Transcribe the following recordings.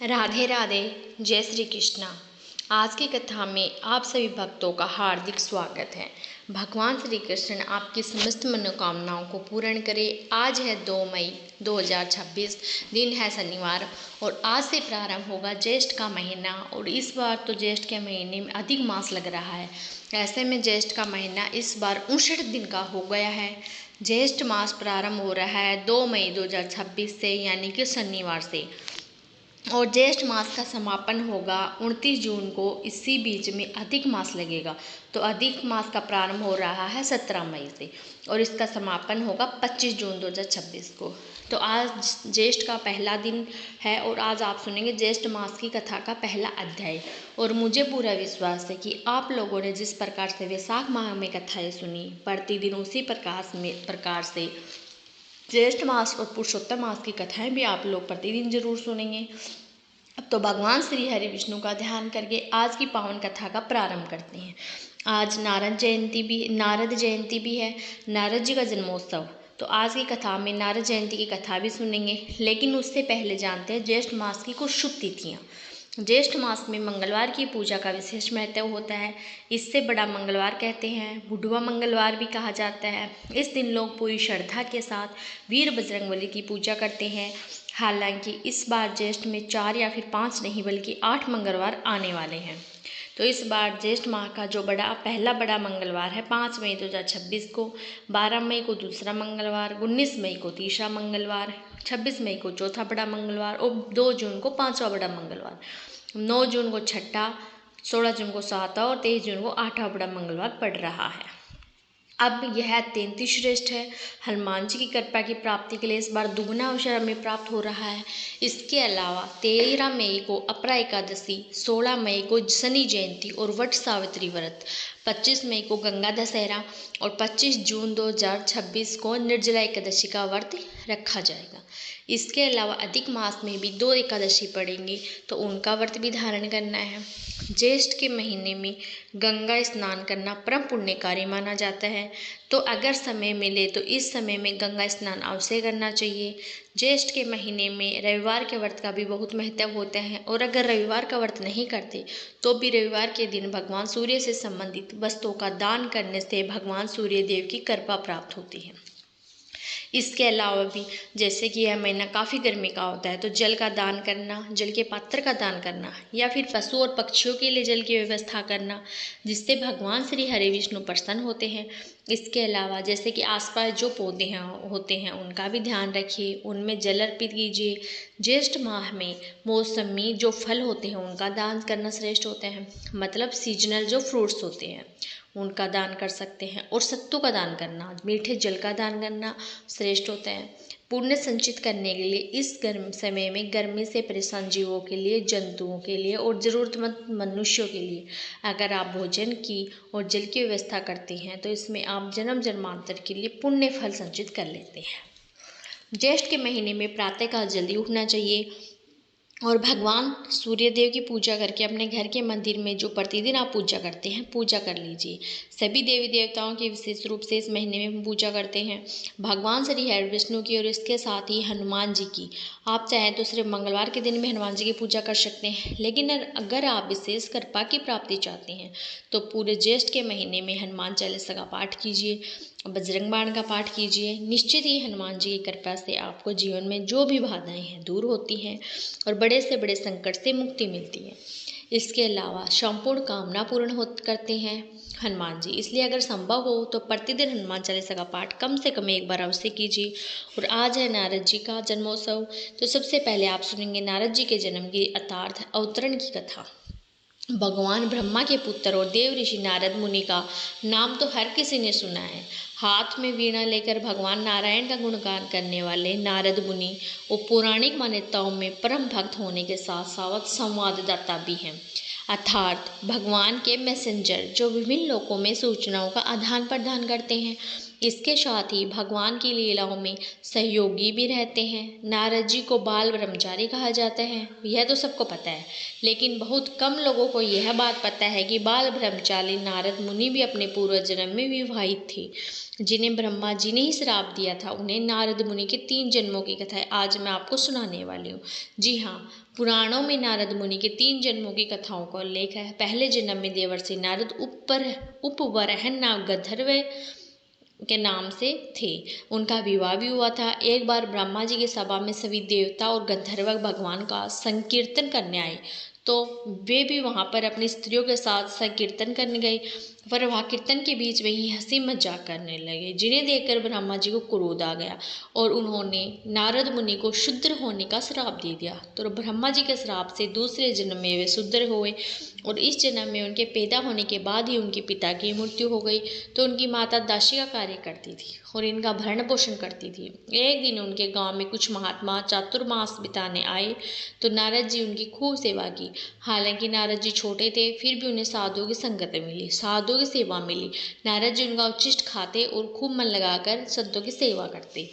राधे राधे। जय श्री कृष्णा। आज की कथा में आप सभी भक्तों का हार्दिक स्वागत है। भगवान श्री कृष्ण आपकी समस्त मनोकामनाओं को पूर्ण करे। आज है 2 मई 2026, दिन है शनिवार और आज से प्रारंभ होगा ज्येष्ठ का महीना। और इस बार तो ज्येष्ठ के महीने में अधिक मास लग रहा है। ऐसे में ज्येष्ठ का महीना इस बार 59 दिन का हो गया है। ज्येष्ठ मास प्रारंभ हो रहा है 2 मई 2026 से, यानी कि शनिवार से, और ज्येष्ठ मास का समापन होगा 29 जून को। इसी बीच में अधिक मास लगेगा। तो अधिक मास का प्रारंभ हो रहा है 17 मई से और इसका समापन होगा 25 जून 2026 को। तो आज ज्येष्ठ का पहला दिन है और आज आप सुनेंगे ज्येष्ठ मास की कथा का पहला अध्याय। और मुझे पूरा विश्वास है कि आप लोगों ने जिस प्रकार से वैशाख माह में कथाएं सुनी, प्रतिदिन उसी प्रकार से ज्येष्ठ मास और पुरुषोत्तम मास की कथाएं भी आप लोग प्रतिदिन जरूर सुनेंगे। अब तो भगवान श्री हरि विष्णु का ध्यान करके आज की पावन कथा का प्रारंभ करते हैं। आज नारद जयंती भी है, नारद जी का जन्मोत्सव। तो आज की कथा में नारद जयंती की कथा भी सुनेंगे, लेकिन उससे पहले जानते हैं ज्येष्ठ मास की कुछ शुभ तिथियाँ। ज्येष्ठ मास में मंगलवार की पूजा का विशेष महत्व होता है। इससे बड़ा मंगलवार कहते हैं, बुढ़वा मंगलवार भी कहा जाता है। इस दिन लोग पूरी श्रद्धा के साथ वीर बजरंगबली की पूजा करते हैं। हालांकि इस बार ज्येष्ठ में 4 या फिर 5 नहीं बल्कि 8 मंगलवार आने वाले हैं। तो इस बार ज्येष्ठ माह का जो पहला बड़ा मंगलवार है 5 मई 2026 को, 12 मई को दूसरा मंगलवार, 19 मई को तीसरा मंगलवार, 26 मई को चौथा बड़ा मंगलवार और 2 जून को 5वां बड़ा मंगलवार, 9 जून को छठा, 16 जून को 7वां और 23 जून को 8वां बड़ा मंगलवार पड़ रहा है। अब यह अत्यंत श्रेष्ठ है। हनुमान जी की कृपा की प्राप्ति के लिए इस बार दुगना अवसर हमें प्राप्त हो रहा है। इसके अलावा 13 मई को अपरा एकादशी, 16 मई को शनि जयंती और वट सावित्री व्रत, 25 मई को गंगा दशहरा और 25 जून 2026 को निर्जला एकादशी का व्रत रखा जाएगा। इसके अलावा अधिक मास में भी 2 एकादशी पड़ेंगी, तो उनका व्रत भी धारण करना है। ज्येष्ठ के महीने में गंगा स्नान करना परम पुण्यकारी माना जाता है। तो अगर समय मिले तो इस समय में गंगा स्नान अवश्य करना चाहिए। ज्येष्ठ के महीने में रविवार के व्रत का भी बहुत महत्व होता है, और अगर रविवार का व्रत नहीं करते तो भी रविवार के दिन भगवान सूर्य से संबंधित वस्तुओं का दान करने से भगवान सूर्य देव की कृपा प्राप्त होती है। इसके अलावा भी जैसे कि यह महीना काफ़ी गर्मी का होता है, तो जल का दान करना, जल के पात्र का दान करना या फिर पशु और पक्षियों के लिए जल की व्यवस्था करना, जिससे भगवान श्री हरि विष्णु प्रसन्न होते हैं। इसके अलावा जैसे कि आसपास जो पौधे होते हैं उनका भी ध्यान रखिए, उनमें जल अर्पित कीजिए। ज्येष्ठ माह में मौसमी जो फल होते हैं उनका दान करना श्रेष्ठ होते हैं, मतलब सीजनल जो फ्रूट्स होते हैं उनका दान कर सकते हैं। और सत्तू का दान करना, मीठे जल का दान करना श्रेष्ठ होता है। पुण्य संचित करने के लिए इस गर्म समय में गर्मी से परेशान जीवों के लिए, जंतुओं के लिए और ज़रूरतमंद मनुष्यों के लिए अगर आप भोजन की और जल की व्यवस्था करते हैं तो इसमें आप जन्म जन्मांतर के लिए पुण्य फल संचित कर लेते हैं। ज्येष्ठ के महीने में प्रातःकाल जल्दी उठना चाहिए और भगवान सूर्यदेव की पूजा करके अपने घर के मंदिर में जो प्रतिदिन आप पूजा करते हैं पूजा कर लीजिए। सभी देवी देवताओं की विशेष रूप से इस महीने में पूजा करते हैं, भगवान श्री हरि विष्णु की और इसके साथ ही हनुमान जी की। आप चाहें तो सिर्फ मंगलवार के दिन भी हनुमान जी की पूजा कर सकते हैं, लेकिन अगर आप विशेष कृपा की प्राप्ति चाहते हैं तो पूरे ज्येष्ठ के महीने में हनुमान चालीसा का पाठ कीजिए, बजरंग बाण का पाठ कीजिए। निश्चित ही हनुमान जी की कृपा से आपको जीवन में जो भी बाधाएं हैं दूर होती हैं और बड़े से बड़े संकट से मुक्ति मिलती है। इसके अलावा संपूर्ण कामना पूर्ण करते हैं हनुमान जी, इसलिए अगर संभव हो तो प्रतिदिन हनुमान चालीसा का पाठ कम से कम एक बार अवश्य कीजिए। और आज है नारद जी का जन्मोत्सव, तो सबसे पहले आप सुनेंगे नारद जी के जन्म की अर्थात अवतरण की कथा। भगवान ब्रह्मा के पुत्र और देव ऋषि नारद मुनि का नाम तो हर किसी ने सुना है। हाथ में वीणा लेकर भगवान नारायण का गुणगान करने वाले नारद मुनि और पौराणिक मान्यताओं में परम भक्त होने के साथ साथ संवाददाता भी हैं, अर्थात भगवान के मैसेंजर जो विभिन्न लोकों में सूचनाओं का आदान प्रदान करते हैं। इसके साथ ही भगवान की लीलाओं में सहयोगी भी रहते हैं। नारद जी को बाल ब्रह्मचारी कहा जाता है, यह तो सबको पता है, लेकिन बहुत कम लोगों को यह बात पता है कि बाल ब्रह्मचारी नारद मुनि भी अपने पूर्व जन्म में विवाहित थे, जिन्हें ब्रह्मा जी ने ही श्राप दिया था। उन्हें नारद मुनि के 3 जन्मों की कथा आज मैं आपको सुनाने वाली हूँ। जी हाँ, पुराणों में नारद मुनि के 3 जन्मों की कथाओं का उल्लेख है। पहले जन्म में देवर्षि नारद उपवरहन नाम गंधर्व के नाम से थे। उनका विवाह भी हुआ था। एक बार ब्रह्मा जी की सभा में सभी देवता और गंधर्व भगवान का संकीर्तन करने आए, तो वे भी वहाँ पर अपनी स्त्रियों के साथ संकीर्तन करने गए। पर वहाँ कीर्तन के बीच में ही हंसी मजाक करने लगे, जिन्हें देखकर ब्रह्मा जी को क्रोध आ गया और उन्होंने नारद मुनि को शूद्र होने का श्राप दे दिया। तो ब्रह्मा जी के श्राप से दूसरे जन्म में वे शूद्र हुए और इस जन्म में उनके पैदा होने के बाद ही उनके पिता की मृत्यु हो गई। तो उनकी माता दासी का कार्य करती थी और इनका भरण पोषण करती थी। एक दिन उनके गांव में कुछ महात्मा चातुर्मास बिताने आए, तो नारद जी उनकी खूब सेवा की। हालांकि नारद जी छोटे थे, फिर भी उन्हें साधुओं की संगत मिली, साधुओं की सेवा मिली। नारद जी उनका उच्चिष्ट खाते और खूब मन लगाकर संतों की सेवा करते,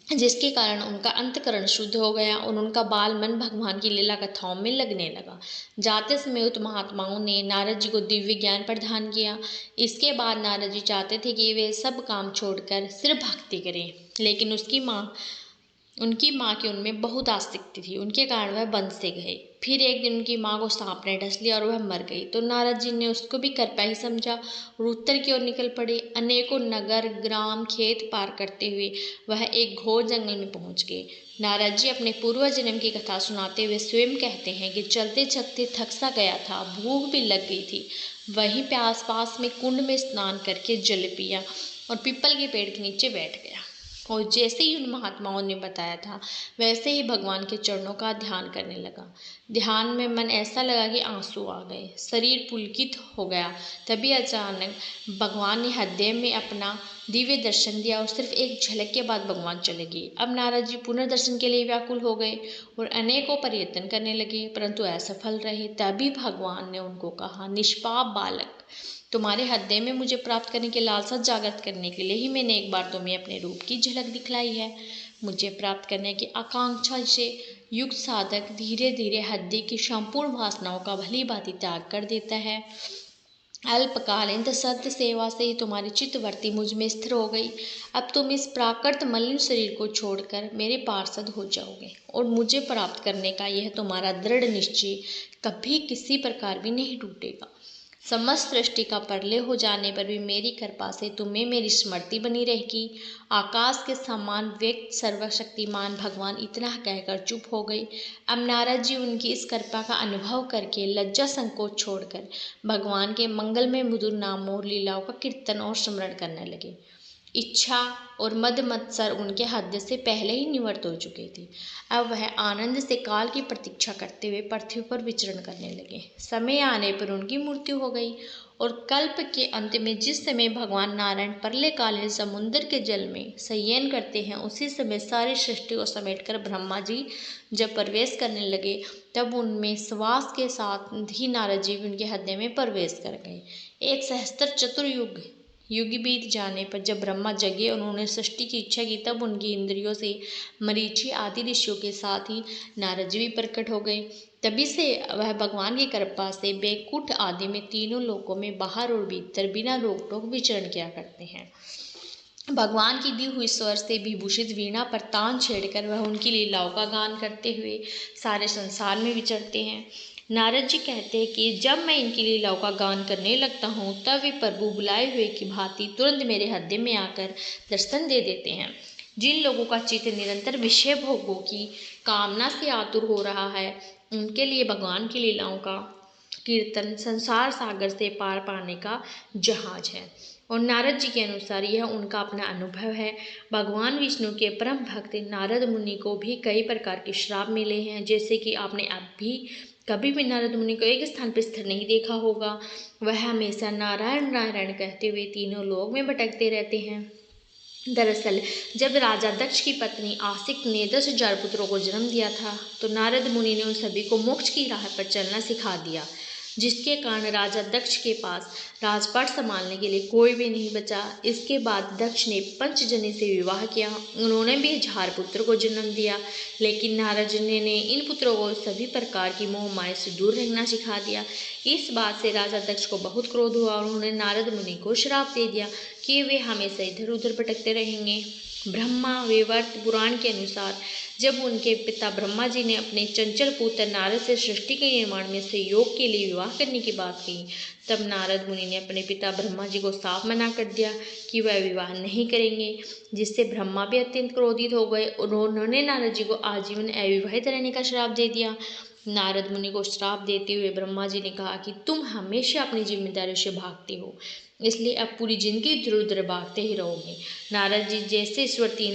जिसके कारण उनका अंतकरण शुद्ध हो गया और उनका बाल मन भगवान की लीला कथाओं में लगने लगा। जाते समय उक्त महात्माओं ने नारद जी को दिव्य ज्ञान प्रदान किया। इसके बाद नारद जी चाहते थे कि वे सब काम छोड़कर सिर्फ भक्ति करें, लेकिन उनकी माँ की उनमें बहुत आसक्ति थी, उनके कारण वह वन से गए। फिर एक दिन उनकी माँ को सांप ने डस लिया और वह मर गई। तो नारद जी ने उसको भी कर्पा ही समझा और उत्तर की ओर निकल पड़े। अनेकों नगर, ग्राम, खेत पार करते हुए वह एक घोर जंगल में पहुंच गए। नारद जी अपने पूर्व जन्म की कथा सुनाते हुए स्वयं कहते हैं कि चलते चलते थक सा गया था, भूख भी लग गई थी। वहीं पे आसपास में कुंड में स्नान करके जल पिया और पीपल के पेड़ के नीचे बैठ गया। और जैसे ही उन महात्माओं ने बताया था, वैसे ही भगवान के चरणों का ध्यान करने लगा। ध्यान में मन ऐसा लगा कि आंसू आ गए, शरीर पुलकित हो गया। तभी अचानक भगवान ने हृदय में अपना दिव्य दर्शन दिया और सिर्फ एक झलक के बाद भगवान चले गए। अब नारद जी पुनर्दर्शन के लिए व्याकुल हो गए और अनेकों प्रयत्न करने लगे, परंतु असफल रहे। तभी भगवान ने उनको कहा, निष्पाप बालक, तुम्हारे हृदय में मुझे प्राप्त करने की लालसा जागृत करने के लिए ही मैंने एक बार तुम्हें अपने रूप की झलक दिखलाई है। मुझे प्राप्त करने की आकांक्षा से युक्त साधक धीरे धीरे हृदय की संपूर्ण वासनाओं का भली भांति त्याग कर देता है। अल्पकालीन सत्य सेवा से ही तुम्हारी चित्तवृत्ति मुझ में स्थिर हो गई। अब तुम इस प्राकृत मलिन शरीर को छोड़कर मेरे पार्षद हो जाओगे और मुझे प्राप्त करने का यह तुम्हारा दृढ़ निश्चय कभी किसी प्रकार भी नहीं टूटेगा। समस्त सृष्टि का प्रलय हो जाने पर भी मेरी कृपा से तुम्हें मेरी स्मृति बनी रहेगी। आकाश के समान व्यक्त सर्वशक्तिमान भगवान इतना कहकर चुप हो गए। अब नारद जी उनकी इस कृपा का अनुभव करके लज्जा संकोच छोड़कर भगवान के मंगलमय मधुर नामों और लीलाओं का कीर्तन और स्मरण करने लगे। इच्छा और मद मत्सर उनके हृदय से पहले ही निवृत्त हो चुके थे। अब वह आनंद से काल की प्रतीक्षा करते हुए पृथ्वी पर विचरण करने लगे। समय आने पर उनकी मृत्यु हो गई और कल्प के अंत में जिस समय भगवान नारायण प्रलयकालीन समुद्र के जल में शयन करते हैं, उसी समय सारी सृष्टि को समेटकर ब्रह्मा जी जब प्रवेश करने लगे, तब उनमें श्वास के साथ ही नारद जी भी उनके हृदय में प्रवेश कर गए। 1 सहस्त्र चतुर्युग युग बीत जाने पर जब ब्रह्मा जगे, उन्होंने सृष्टि की इच्छा की, तब उनकी इंद्रियों से मरीचि आदि ऋषियों के साथ ही नारद जी भी प्रकट हो गए। तभी से वह भगवान की कृपा से बैकुंठ आदि में तीनों लोकों में बाहर और भीतर बिना रोक टोक विचरण किया करते हैं। भगवान की दी हुई स्वर से विभूषित वीणा पर तान छेड़कर वह उनकी लीलाओं का गान करते हुए सारे संसार में विचरते हैं। नारद जी कहते हैं कि जब मैं इनकी लीलाओं का गान करने लगता हूँ, तब वे प्रभु बुलाए हुए की भांति तुरंत मेरे हृदय में आकर दर्शन दे देते हैं। जिन लोगों का चित्त निरंतर विषय भोगों की कामना से आतुर हो रहा है, उनके लिए भगवान की लीलाओं का कीर्तन संसार सागर से पार पाने का जहाज है। और नारद जी के अनुसार यह उनका अपना अनुभव है। भगवान विष्णु के परम भक्त नारद मुनि को भी कई प्रकार के श्राप मिले हैं, जैसे कि आपने अब भी कभी भी नारद मुनि को एक स्थान पर स्थिर नहीं देखा होगा। वह हमेशा नारायण नारायण कहते हुए तीनों लोक में भटकते रहते हैं। दरअसल जब राजा दक्ष की पत्नी आसिक ने 10,000 पुत्रों को जन्म दिया था, तो नारद मुनि ने उन सभी को मोक्ष की राह पर चलना सिखा दिया, जिसके कारण राजा दक्ष के पास राजपाट संभालने के लिए कोई भी नहीं बचा। इसके बाद दक्ष ने पंचजनी से विवाह किया। उन्होंने भी 1000 पुत्र को जन्म दिया, लेकिन नारद जी ने इन पुत्रों को सभी प्रकार की मोह माया से दूर रहना सिखा दिया। इस बात से राजा दक्ष को बहुत क्रोध हुआ और उन्होंने नारद मुनि को श्राप दे दिया कि वे हमेशा इधर उधर भटकते रहेंगे। ब्रह्मा वैवर्त पुराण के अनुसार जब उनके पिता ब्रह्मा जी ने अपने चंचल पुत्र नारद से सृष्टि के निर्माण में सहयोग के लिए विवाह करने की बात कही, तब नारद मुनि ने अपने पिता ब्रह्मा जी को साफ मना कर दिया कि वह विवाह नहीं करेंगे, जिससे ब्रह्मा भी अत्यंत क्रोधित हो गए और उन्होंने नारद जी को आजीवन अविवाहित रहने का श्राप दे दिया। नारद मुनि को श्राप देते हुए ब्रह्मा जी ने कहा कि तुम हमेशा अपनी जिम्मेदारियों से भागते हो, इसलिए अब पूरी जिंदगी इधर उधर भागते ही रहोगे। नारद जी जैसे ईश्वर तीन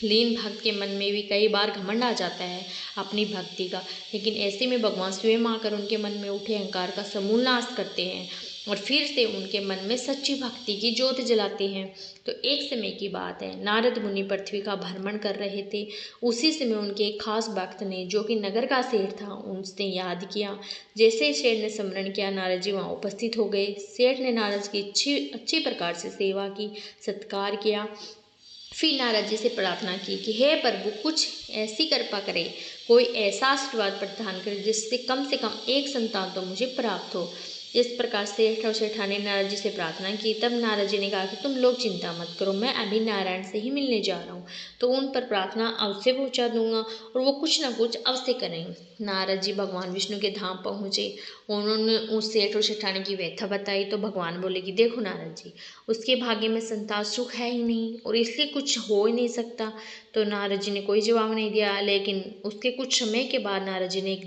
लीन भक्त के मन में भी कई बार घमंड आ जाता है अपनी भक्ति का, लेकिन ऐसे में भगवान स्वयं आकर उनके मन में उठे अहंकार का समूल नाश करते हैं और फिर से उनके मन में सच्ची भक्ति की ज्योत जलाते हैं। तो एक समय की बात है, नारद मुनि पृथ्वी का भ्रमण कर रहे थे। उसी समय उनके एक खास भक्त ने, जो कि नगर का सेठ था, उनसे याद किया। जैसे ही सेठ ने स्मरण किया, नारद जी वहाँ उपस्थित हो गए। सेठ ने नारद की अच्छी प्रकार से सेवा की, सत्कार किया। फिर नारद जी से प्रार्थना की कि हे प्रभु, कुछ ऐसी कृपा करे, कोई ऐसा आशीर्वाद प्रदान करे जिससे कम से कम एक संतान तो मुझे प्राप्त हो। इस प्रकार सेठ और सेठानी ने नारद जी से प्रार्थना की। तब नारद जी ने कहा कि तुम लोग चिंता मत करो, मैं अभी नारायण से ही मिलने जा रहा हूँ, तो उन पर प्रार्थना अवश्य पहुँचा दूंगा और वो कुछ ना कुछ अवश्य करेंगे। नारद जी भगवान विष्णु के धाम पहुँचे। उन्होंने उस सेठ और सेठानी की व्यथा बताई तो भगवान बोले कि देखो नारद जी, उसके भाग्य में संतान सुख है ही नहीं और इसलिए कुछ हो ही नहीं सकता। तो नारद जी ने कोई जवाब नहीं दिया, लेकिन उसके कुछ समय के बाद नारद जी ने एक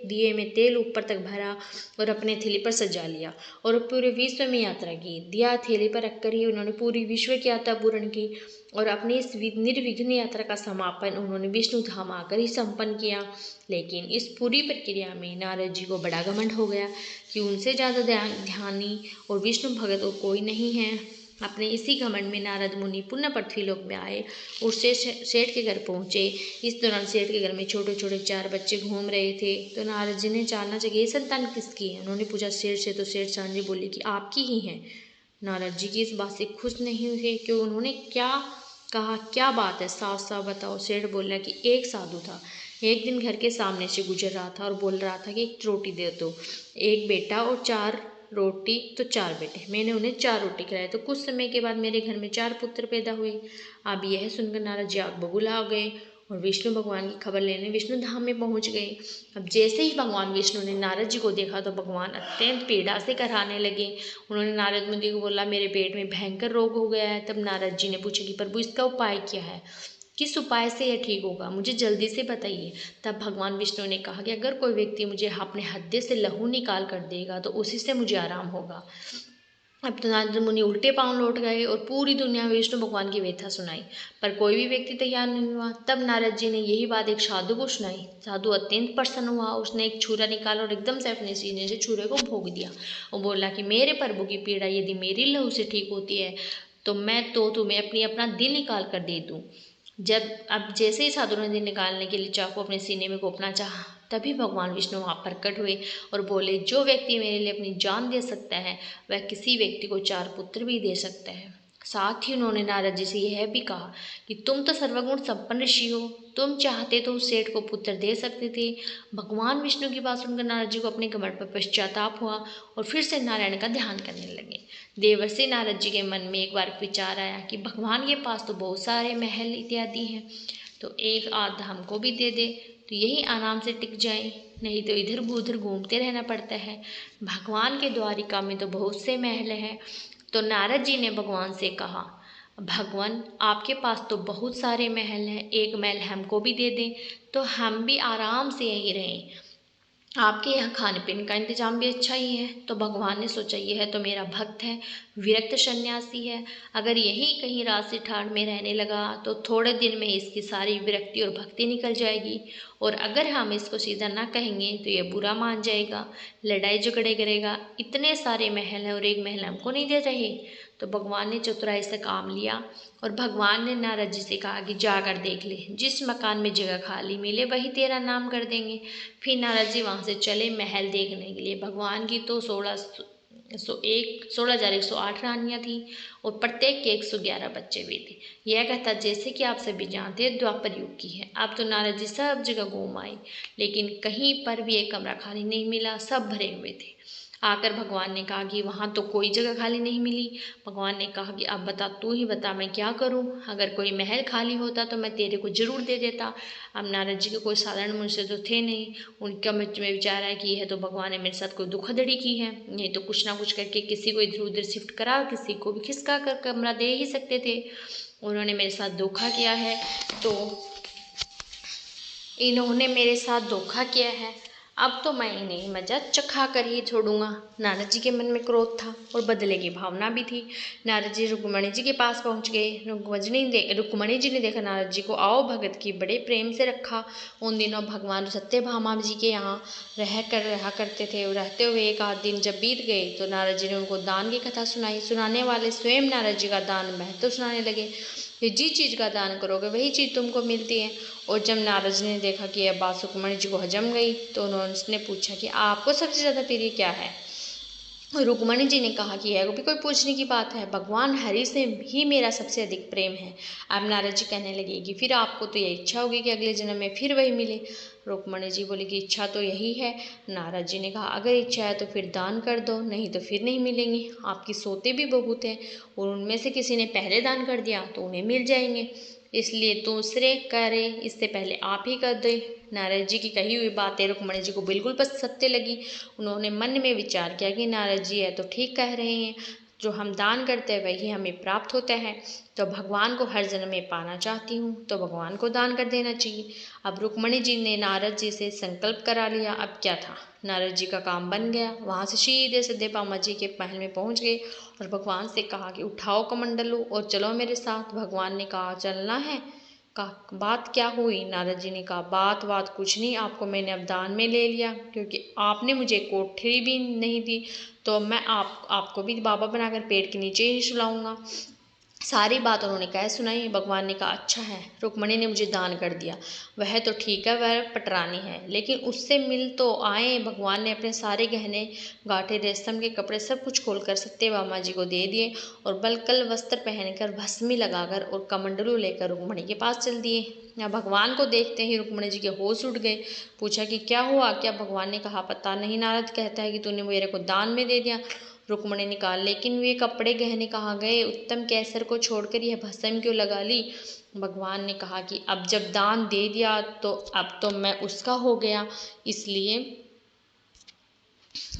दिए में तेल ऊपर तक भरा और अपने थैली पर सजा लिया और पूरे विश्व में यात्रा की। दिया थैली पर रखकर ही उन्होंने पूरी विश्व की यात्रा पूर्ण की और अपनी इस निर्विघ्न यात्रा का समापन उन्होंने विष्णु धाम आकर ही संपन्न किया। लेकिन इस पूरी प्रक्रिया में नारद जी को बड़ा घमंड हो गया कि उनसे ज़्यादा ध्यानी और विष्णु भगत और कोई नहीं है। अपने इसी घमंड में नारद मुनि पुनः पृथ्वी लोक में आए और सेठ के घर पहुँचे। इस दौरान सेठ के घर में छोटे छोटे 4 बच्चे घूम रहे थे। तो नारद जी ने जानना चाहिए ये संतान किसकी है। उन्होंने पूछा सेठ से, तो सेठ चांद जी बोली कि आपकी ही है। नारद जी की इस बात से खुश नहीं हुए कि उन्होंने क्या कहा, क्या बात है, साफ साफ बताओ। सेठ बोला कि एक साधु था, एक दिन घर के सामने से गुजर रहा था और बोल रहा था कि एक रोटी दे दो, एक बेटा और 4 रोटी तो 4 बेटे। मैंने उन्हें 4 रोटी खिलाई तो कुछ समय के बाद मेरे घर में 4 पुत्र पैदा हुए। अब यह सुनकर नारद जी आग बबूला हो गए और विष्णु भगवान की खबर लेने विष्णु धाम में पहुंच गए। अब जैसे ही भगवान विष्णु ने नारद जी को देखा तो भगवान अत्यंत पीड़ा से कराने लगे। उन्होंने नारद मुनि को बोला मेरे पेट में भयंकर रोग हो गया है। तब नारद जी ने पूछा कि प्रभु इसका उपाय क्या है, किस उपाय से यह ठीक होगा, मुझे जल्दी से बताइए। तब भगवान विष्णु ने कहा कि अगर कोई व्यक्ति मुझे अपने हृदय से लहू निकाल कर देगा तो उसी से मुझे आराम होगा। अब तो नारद मुनि उल्टे पांव लौट गए और पूरी दुनिया में विष्णु भगवान की व्यथा सुनाई, पर कोई भी व्यक्ति तैयार नहीं हुआ। तब नारद जी ने यही बात एक साधु को सुनाई। साधु अत्यंत प्रसन्न हुआ, उसने एक छुरा निकाला और एकदम से अपने सीने से छुरे को भोग दिया और बोला कि मेरे प्रभु की पीड़ा यदि मेरी लहू से ठीक होती है तो मैं तो तुम्हें अपना दिल निकाल कर दे दूँ। अब जैसे ही साधु ने दिन निकालने के लिए चाकू अपने सीने में घोंपना चाहा, तभी भगवान विष्णु वहाँ प्रकट हुए और बोले जो व्यक्ति मेरे लिए अपनी जान दे सकता है वह किसी व्यक्ति को 4 पुत्र भी दे सकता है। साथ ही उन्होंने नारद जी से यह भी कहा कि तुम तो सर्वगुण संपन्न ऋषि हो, तुम चाहते तो उस सेठ को पुत्र दे सकते थे। भगवान विष्णु की बात सुनकर नारद जी को अपने घमंड पर पश्चाताप हुआ और फिर से नारायण का ध्यान करने लगे। देवर्षि नारद जी के मन में एक बार विचार आया कि भगवान के पास तो बहुत सारे महल इत्यादि हैं, तो एक आध हमको भी दे दे तो यही आराम से टिक जाए, नहीं तो इधर उधर घूमते रहना पड़ता है। भगवान के द्वारिका में तो बहुत से महल हैं। तो नारद जी ने भगवान से कहा भगवान आपके पास तो बहुत सारे महल हैं, एक महल हमको भी दे दें तो हम भी आराम से यहीं रहें। आपके यहाँ खाने पीने का इंतजाम भी अच्छा ही है। तो भगवान ने सोचा यह तो मेरा भक्त है, विरक्त सन्यासी है, अगर यही कहीं राशि ठाड़ में रहने लगा तो थोड़े दिन में इसकी सारी विरक्ति और भक्ति निकल जाएगी, और अगर हम इसको सीधा ना कहेंगे तो ये बुरा मान जाएगा, लड़ाई झगड़े करेगा। इतने सारे महल हैं और एक महल हमको नहीं दे रहे। तो भगवान ने चतुराई से काम लिया और भगवान ने नारद जी से कहा कि जाकर देख ले, जिस मकान में जगह खाली मिले वही तेरा नाम कर देंगे। फिर नारद जी वहाँ से चले महल देखने के लिए। भगवान की तो 16,108 रानियाँ थी और प्रत्येक के 111 बच्चे भी थे। यह कथा जैसे कि आप सभी जानते हैं द्वापर युग की है। अब तो नारद जी सब जगह घूम आए, लेकिन कहीं पर भी एक कमरा खाली नहीं मिला, सब भरे हुए थे। आकर भगवान ने कहा कि वहाँ तो कोई जगह खाली नहीं मिली। भगवान ने कहा कि अब बता, तू ही बता मैं क्या करूँ, अगर कोई महल खाली होता तो मैं तेरे को ज़रूर दे देता। अब नारद जी के कोई साधारण मनुष्य तो थे नहीं, उनका में विचार है कि यह तो भगवान ने मेरे साथ कोई धोखाधड़ी की है, नहीं तो कुछ ना कुछ करके किसी को इधर उधर शिफ्ट करा, किसी को भी खिसका कर कमरा दे ही सकते थे। उन्होंने मेरे साथ धोखा किया है, तो इन्होंने मेरे साथ धोखा किया है, अब तो मैं इन्हें मजा चखा कर ही छोड़ूंगा। नारद जी के मन में क्रोध था और बदले की भावना भी थी। नारद जी रुक्मणी जी के पास पहुंच गए। रुक्मणी जी ने देखा नारद जी को आओ भगत की बड़े प्रेम से रखा। उन दिनों भगवान सत्यभामा जी के यहाँ रहा करते थे। रहते हुए एक आध दिन जब बीत गए तो नारद जी ने उनको दान की कथा सुनाई। सुनाने वाले स्वयं नारद जी का दान महत्व सुनाने लगे कि जिस चीज़ का दान करोगे वही चीज़ तुमको मिलती है। और जब नारद जी ने देखा कि यह बात सुकुमारी जी को हजम गई तो उन्होंने पूछा कि आपको सबसे ज़्यादा प्रिय क्या है। रुक्मणी जी ने कहा कि यह भी कोई पूछने की बात है, भगवान हरि से ही मेरा सबसे अधिक प्रेम है। अब नारद जी कहने लगे कि फिर आपको तो यह इच्छा होगी कि अगले जन्म में फिर वही मिले। रुक्मणी जी बोले कि इच्छा तो यही है। नारद जी ने कहा अगर इच्छा है तो फिर दान कर दो, नहीं तो फिर नहीं मिलेंगे। आपकी सोते भी बहुत हैं और उनमें से किसी ने पहले दान कर दिया तो उन्हें मिल जाएंगे, इसलिए दूसरे करे इससे पहले आप ही कर दे। नारद जी की कही हुई बातें रुक्मणी जी को बिल्कुल सत्य लगी। उन्होंने मन में विचार किया कि नारद जी है तो ठीक कह रहे हैं, जो हम दान करते हैं वही हमें प्राप्त होता है, तो भगवान को हर जन्म में पाना चाहती हूँ तो भगवान को दान कर देना चाहिए। अब रुक्मणी जी ने नारद जी से संकल्प करा लिया। अब क्या था, नारद जी का काम बन गया। वहाँ से सीधे सत्यभामा जी के महल में पहुँच गए और भगवान से कहा कि उठाओ कमंडलू और चलो मेरे साथ। भगवान ने कहा चलना है। कहा बात क्या हुई। नारद जी ने कहा बात कुछ नहीं, आपको मैंने अब दान में ले लिया क्योंकि आपने मुझे कोठरी भी नहीं दी, तो मैं आपको भी बाबा बनाकर पेड़ के नीचे ही सुलाऊंगा। सारी बात उन्होंने कह सुनाई। भगवान ने कहा अच्छा है, रुक्मणी ने मुझे दान कर दिया, वह तो ठीक है, वह पटरानी है, लेकिन उससे मिल तो आए। भगवान ने अपने सारे गहने गांठे रेशम के कपड़े सब कुछ खोलकर सत्यभामा जी को दे दिए और बलकल वस्त्र पहनकर भस्मी लगाकर और कमंडलू लेकर रुक्मणी के पास चल दिए। यहाँ भगवान को देखते ही रुक्मणी जी के होश उड़ गए। पूछा कि क्या हुआ क्या। भगवान ने कहा पता नहीं, नारद कहता है कि तूने मेरे को दान में दे दिया। रुक्मणी ने कहा लेकिन वे कपड़े गहने कहाँ गए, उत्तम कैसर को छोड़कर यह भस्म क्यों लगा ली। भगवान ने कहा कि अब जब दान दे दिया तो अब तो मैं उसका हो गया, इसलिए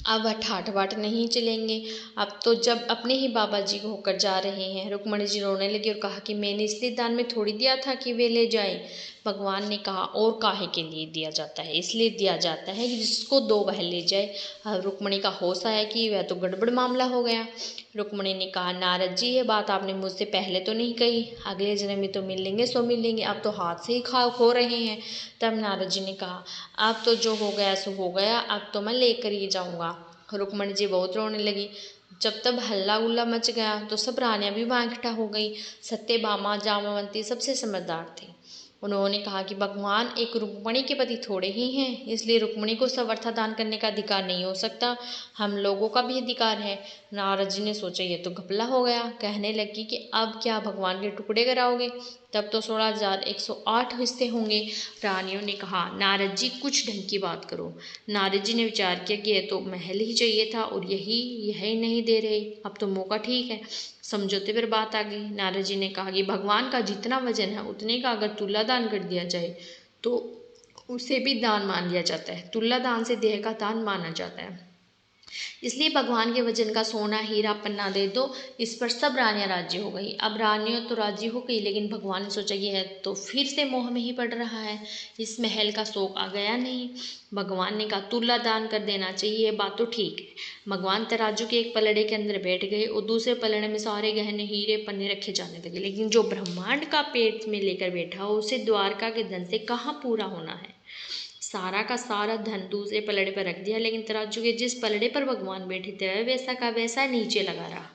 अब वह ठाठ बाट नहीं चलेंगे। अब तो जब अपने ही बाबा जी को होकर जा रहे हैं। रुक्मणी जी रोने लगी और कहा कि मैंने इसलिए दान में थोड़ी दिया था कि वे ले जाए। भगवान ने कहा और काहे के लिए दिया जाता है, इसलिए दिया जाता है कि जिसको दो वह ले जाए। रुक्मणी का होश आया कि वह तो गड़बड़ मामला हो गया। रुक्मणी ने कहा नारद जी ये बात आपने मुझसे पहले तो नहीं कही, अगले जन्म में तो मिलेंगे सो मिलेंगे, अब तो हाथ से ही खो रहे हैं। तब नारद जी ने कहा अब तो जो हो गया सो हो गया, अब तो मैं लेकर ही जाऊंगा। रुक्मणी जी बहुत रोने लगी। जब तब हल्ला गुल्ला मच गया तो सब रानियां भी वहाँ इकट्ठा हो गई। सत्यभामा जामवंती सबसे समझदार थे। उन्होंने कहा कि भगवान एक रुक्मणी के पति थोड़े ही हैं, इसलिए रुक्मणी को समर्था दान करने का अधिकार नहीं हो सकता, हम लोगों का भी अधिकार है। नारद जी ने सोचा ये तो घपला हो गया। कहने लगी कि अब क्या भगवान के टुकड़े कराओगे, तब तो 16,108 हिस्से होंगे। रानियों ने कहा नारद जी कुछ ढंग की बात करो। नारद जी ने विचार किया कि यह तो महल ही चाहिए था और यही नहीं दे रहे, अब तो मौका ठीक है। समझौते पर बात आ गई। नारद जी ने कहा कि भगवान का जितना वजन है उतने का अगर तुला दान कर दिया जाए तो उसे भी दान मान लिया जाता है। तुला दान से देह का दान माना जाता है, इसलिए भगवान के वजन का सोना हीरा पन्ना दे दो। इस पर सब रानियां राजी हो गई। अब रानियां तो राजी हो गई, लेकिन भगवान ने सोचा ये है तो फिर से मोह में ही पड़ रहा है, इस महल का शौक आ गया नहीं। भगवान ने कहा तुला दान कर देना चाहिए, ये बात तो ठीक है। भगवान तराजू के एक पलड़े के अंदर बैठ गए और दूसरे पलड़े में सारे गहने हीरे पन्ने रखे जाने लगे, लेकिन जो ब्रह्मांड का पेट में लेकर बैठा हो उसे द्वारका के धन से कहाँ पूरा होना है। सारा का सारा धन दूसरे पलड़े पर रख दिया, लेकिन तराजू के जिस पलड़े पर भगवान बैठे थे वैसा का वैसा नीचे लगा रहा,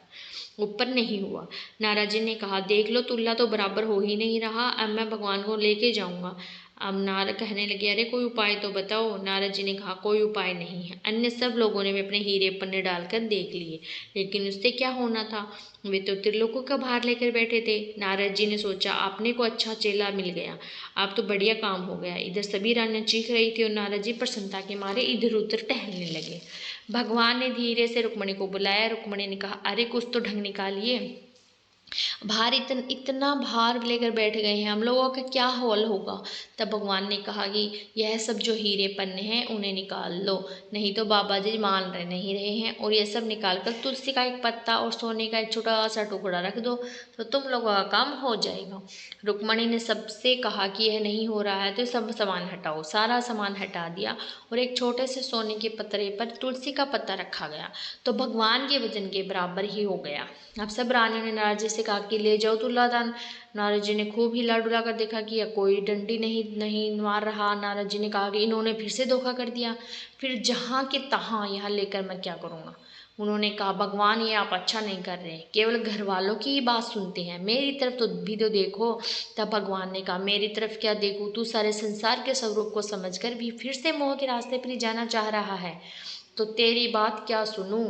ऊपर नहीं हुआ। नारद जी ने कहा देख लो तुल्ला तो बराबर हो ही नहीं रहा, अब मैं भगवान को लेके जाऊंगा। अब नारद कहने लगे, अरे कोई उपाय तो बताओ। नारद जी ने कहा, कोई उपाय नहीं है। अन्य सब लोगों ने भी अपने हीरे पन्ने डालकर देख लिए, लेकिन उससे क्या होना था, वे तो त्रिलोकों का भार लेकर बैठे थे। नारद जी ने सोचा, आपने को अच्छा चेला मिल गया, अब तो बढ़िया काम हो गया। इधर सभी रानियां चीख रही थी और नारद जी प्रसन्नता के मारे इधर उधर टहलने लगे। भगवान ने धीरे से रुक्मणी को बुलाया। रुक्मणी ने कहा, अरे कुछ तो ढंग निकालिए, इतना भार लेकर बैठ गए हैं, हम लोगों का क्या हाल होगा। तब भगवान ने कहा कि यह सब जो हीरे पन्ने हैं उन्हें निकाल लो, नहीं तो बाबा जी मान रहे नहीं रहे हैं। और ये सब निकाल कर तुलसी का एक पत्ता और सोने का एक छोटा सा टुकड़ा रख दो, तो तुम लोगों का काम हो जाएगा। रुक्मणी ने सबसे कहा कि यह नहीं हो रहा है तो सब सामान हटाओ। सारा सामान हटा दिया और एक छोटे से सोने के पत्रे पर तुलसी का पत्ता रखा गया, तो भगवान के वजन के बराबर ही हो गया। अब सब रानियों ने नारद जी से कहा कि ले जाओ तुलादान। नारद जी ने खूब हिला डुला कर देखा कि कोई डंडी नहीं नहीं मार रहा। नारद जी ने कहा कि इन्होंने फिर से धोखा कर दिया, फिर जहाँ के तहाँ यहाँ लेकर मैं क्या करूँगा। उन्होंने कहा, भगवान ये आप अच्छा नहीं कर रहे, केवल घर वालों की ही बात सुनते हैं, मेरी तरफ तो भी तो देखो। तब भगवान ने कहा, मेरी तरफ क्या देखूँ, तू सारे संसार के स्वरूप को समझकर भी फिर से मोह के रास्ते पर ही जाना चाह रहा है, तो तेरी बात क्या सुनूं।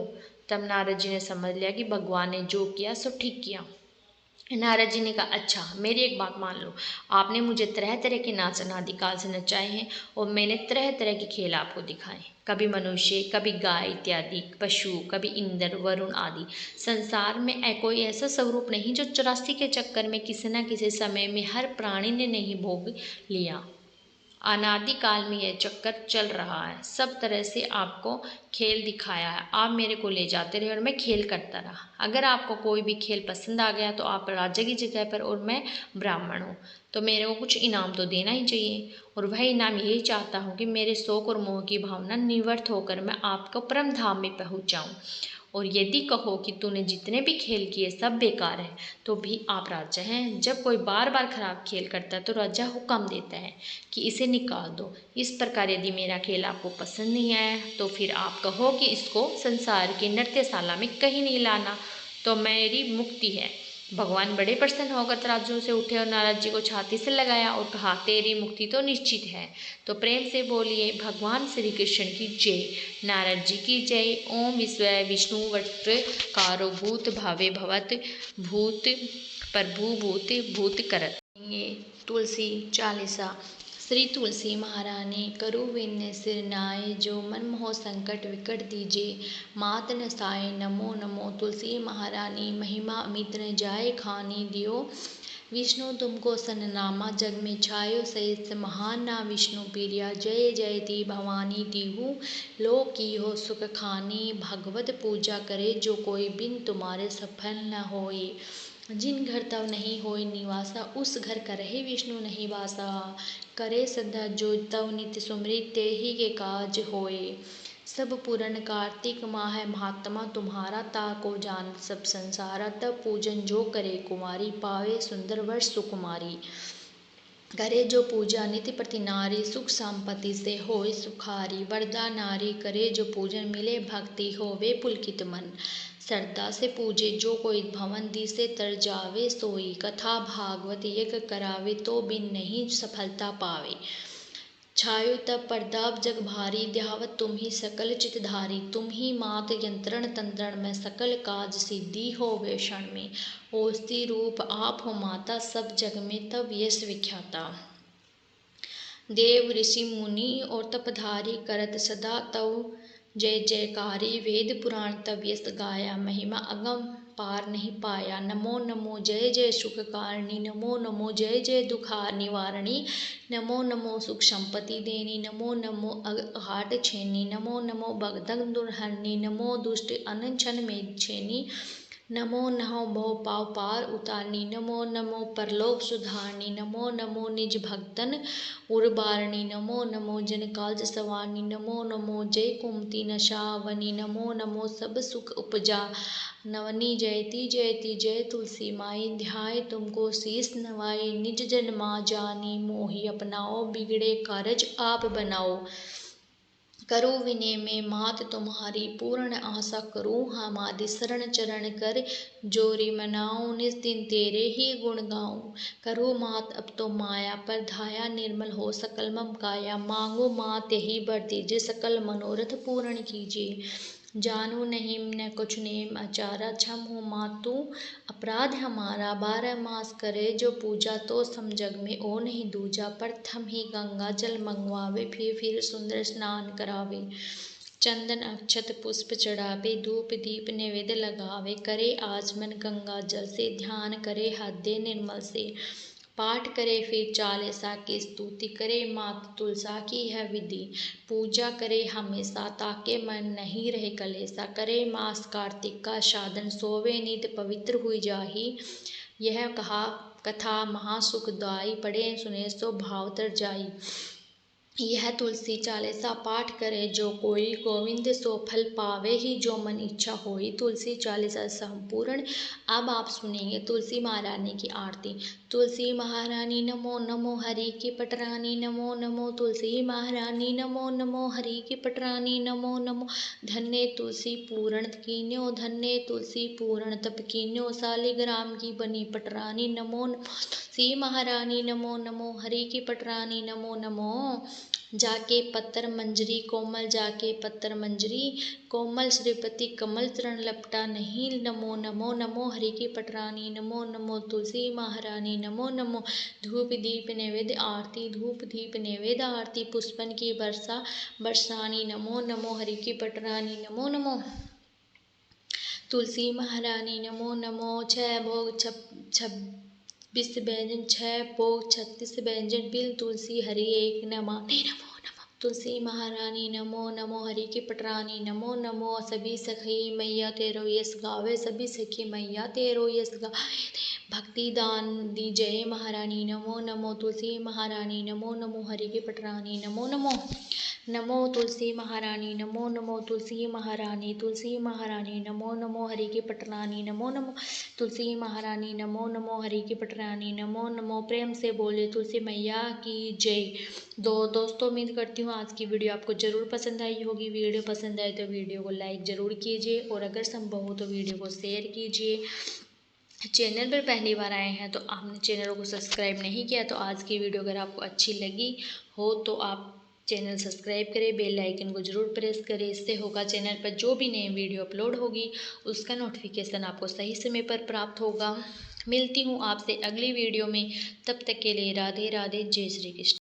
तब नारद जी ने समझ लिया कि भगवान ने जो किया सो ठीक किया। नारद जी ने कहा, अच्छा मेरी एक बात मान लो, आपने मुझे तरह तरह के नाच अनादिकाल से नचाए हैं और मैंने तरह तरह के खेल आपको दिखाए, कभी मनुष्य, कभी गाय इत्यादि पशु, कभी इंद्र वरुण आदि। संसार में कोई ऐसा स्वरूप नहीं जो 84 के चक्कर में किसी न किसी समय में हर प्राणी ने नहीं भोग लिया। अनादि काल में यह चक्कर चल रहा है, सब तरह से आपको खेल दिखाया है, आप मेरे को ले जाते रहे और मैं खेल करता रहा। अगर आपको कोई भी खेल पसंद आ गया तो आप राजा की जगह पर और मैं ब्राह्मण हूँ, तो मेरे को कुछ इनाम तो देना ही चाहिए। और वह इनाम यही चाहता हूँ कि मेरे शौक और मोह की भावना निवृत्त होकर मैं आपको परम धाम में पहुँच जाऊँ। और यदि कहो कि तूने जितने भी खेल किए सब बेकार हैं, तो भी आप राजा हैं। जब कोई बार बार खराब खेल करता है तो राजा हुक्म देता है कि इसे निकाल दो। इस प्रकार यदि मेरा खेल आपको पसंद नहीं आया तो फिर आप कहो कि इसको संसार की नृत्यशाला में कहीं नहीं लाना, तो मेरी मुक्ति है। भगवान बड़े प्रसन्न होकर तराजू से उठे और नारद जी को छाती से लगाया और कहा, तेरी मुक्ति तो निश्चित है। तो प्रेम से बोलिए, भगवान श्री कृष्ण की जय, नारद जी की जय। ओम विश्व विष्णु वट्कारो भूत भावे भवत भूत प्रभु भूत भूत करत। ये तुलसी चालीसा। श्री तुलसी महारानी करु विन्य सिर नाय, जो मन मोह संकट विकट दीजे, मात न साय नमो नमो। तुलसी महारानी महिमा अमित न जाए खानी, दियो विष्णु तुमको सननामा, जग में छायो सहित महान ना विष्णु प्रिया। जय जयति भवानी दीहु लोक की हो सुख खानी, भगवत पूजा करे जो कोई बिन तुम्हारे सफल न होए। जिन घर तव नहीं होय निवासा, उस घर करहि विष्णु नहीं वासा। करे सदा जो तव नित्य सुमृत, ते ही के काज होए। सब पूरन कार्तिक माह है महात्मा तुम्हारा, ताको जान सब संसारा। तब पूजन जो करे कुमारी, पावे सुंदर वर्ष सुकुमारी। करे जो पूजा नित्य प्रति नारी, सुख संपत्ति से होय सुखारी। वरदा नारी करे जो पूजन, मिले भक्ति होवे पुलकित मन। श्रद्धा से पूजे जो कोई, भवन दिसे तर जावे सोई। कथा भागवत एक करावे, तो बिन नहीं सफलता पावे। छायो तब प्रताप जग भारी, ध्यावत तुम ही सकल चितधारी। तुम ही मात यंत्रण तंत्रण में, सकल काज सिद्धि होवे क्षण में। ओस्ती रूप आप हो माता, सब जग में तब यश विख्याता। देव ऋषि मुनि और तपधारी, करत सदा तव जय जयकारी। वेद पुराण तब यश गाया, महिमा अगम पार नहीं पाया। नमो नमो जय जय सुख कारणी, नमो नमो जय जय दुखार निवारणी। नमो नमो सुख संपत्ति देनी, नमो नमो हाट छेनी। नमो नमो भगदग दुर्हरणी, नमो दुष्ट अनशन में छेनी। नमो नमो भव पाव पार उतारनी, नमो नमो परलोक सुधारनी। नमो नमो निज भक्तन उर्बारणी, नमो नमो जन काज सवारनी। नमो नमो जय कुमति नशावनी, नमो नमो सब सुख उपजा नवनी। जयति जयति जय तुलसी माई, ध्याय तुमको शीस नवाई। निज जन माँ जानी मोहि अपनाओ, बिगड़े कारज आप बनाओ। करो विनय में मात तुम्हारी पूर्ण आशा करूँ हमारी शरण चरण कर जोरी मनाऊँ निस दिन तेरे ही गुण गाऊँ। करो मात अब तो माया पर धाया निर्मल हो सकल मम काया मांगो मात यही वर दीजिए सकल मनोरथ पूर्ण कीजिए। जानू नहीं न कुछ नेम आचारा क्षम हो मातु अपराध हमारा 12 मास करे जो पूजा तो सम जग में ओ नहीं दूजा। प्रथम ही गंगा जल मंगवावे फिर सुंदर स्नान करावे। चंदन अक्षत पुष्प चढ़ावे धूप दीप नैवेद्य लगावे। करे आचमन गंगा जल से ध्यान करे हृदय निर्मल से। पाठ करे फिर चालीसा की स्तुति करे मात तुलसा की है विधि। पूजा करे हमेशा ताके मन नहीं रहे कलेसा। करे मास कार्तिक का साधन सोवे नित पवित्र हुई जाही। यह कथा महासुखदाई पढ़े सुने सो भाव तर जाई। यह तुलसी चालीसा पाठ करे जो कोई गोविंद सो फल पावे ही जो मन इच्छा होई। तुलसी चालीसा संपूर्ण। अब आप सुनेंगे तुलसी महारानी की आरती। तुलसी महारानी नमो नमो हरि की पटरानी नमो नमो। तुलसी महारानी नमो नमो हरि की पटरानी नमो नमो। धन्य तुलसी पूर्ण कीन्यो धन्य तुलसी पूर्ण तप कीन्यो। शालिग्राम की बनी पटरानी नमो नमो। तुलसी महारानी नमो नमो हरि की पटरानी नमो नमो। जाके पत्थर मंजरी कोमल जाके पत्थर मंजरी कोमल श्रीपति कमल चरण लपटा नहीं नमो नमो नमो हरि की पटरानी नमो नमो। तुलसी महारानी नमो नमो। धूप दीप नैवेद्य आरती धूप दीप नैवेद्य आरती पुष्पन की वर्षा बरसानी नमो नमो हरि की पटरानी नमो नमो। तुलसी महारानी नमो नमो। 6 भोग 26 व्यंजन 6 भोग 36 व्यंजन बिल तुलसी हरि एक न माने नमो नमो। तुलसी महारानी नमो नमो हरि की पटरानी नमो नमो। सभी सखी मैया तेरो यश गावे सभी सखी मैया तेरो यश गावे। भक्ति दान दी जय महारानी नमो नमो। तुलसी महारानी नमो नमो हरि की पटरानी नमो नमो। नमो तुलसी महारानी नमो नमो। तुलसी महारानी नमो नमो हरि की पटरानी नमो नमो। तुलसी महारानी नमो नमो हरि की पटरानी नमो नमो। प्रेम से बोले तुलसी मैया की जय। दोस्तों उम्मीद करती हूँ आज की वीडियो आपको ज़रूर पसंद आई होगी। वीडियो पसंद आए तो वीडियो को लाइक ज़रूर कीजिए और अगर संभव हो तो वीडियो को शेयर कीजिए। चैनल पर पहली बार आए हैं तो आपने चैनल को सब्सक्राइब नहीं किया तो आज की वीडियो अगर आपको अच्छी लगी हो तो आप चैनल सब्सक्राइब करें बेल आइकन को ज़रूर प्रेस करें। इससे होगा चैनल पर जो भी नई वीडियो अपलोड होगी उसका नोटिफिकेशन आपको सही समय पर प्राप्त होगा। मिलती हूँ आपसे अगली वीडियो में, तब तक के लिए राधे राधे जय श्री कृष्ण।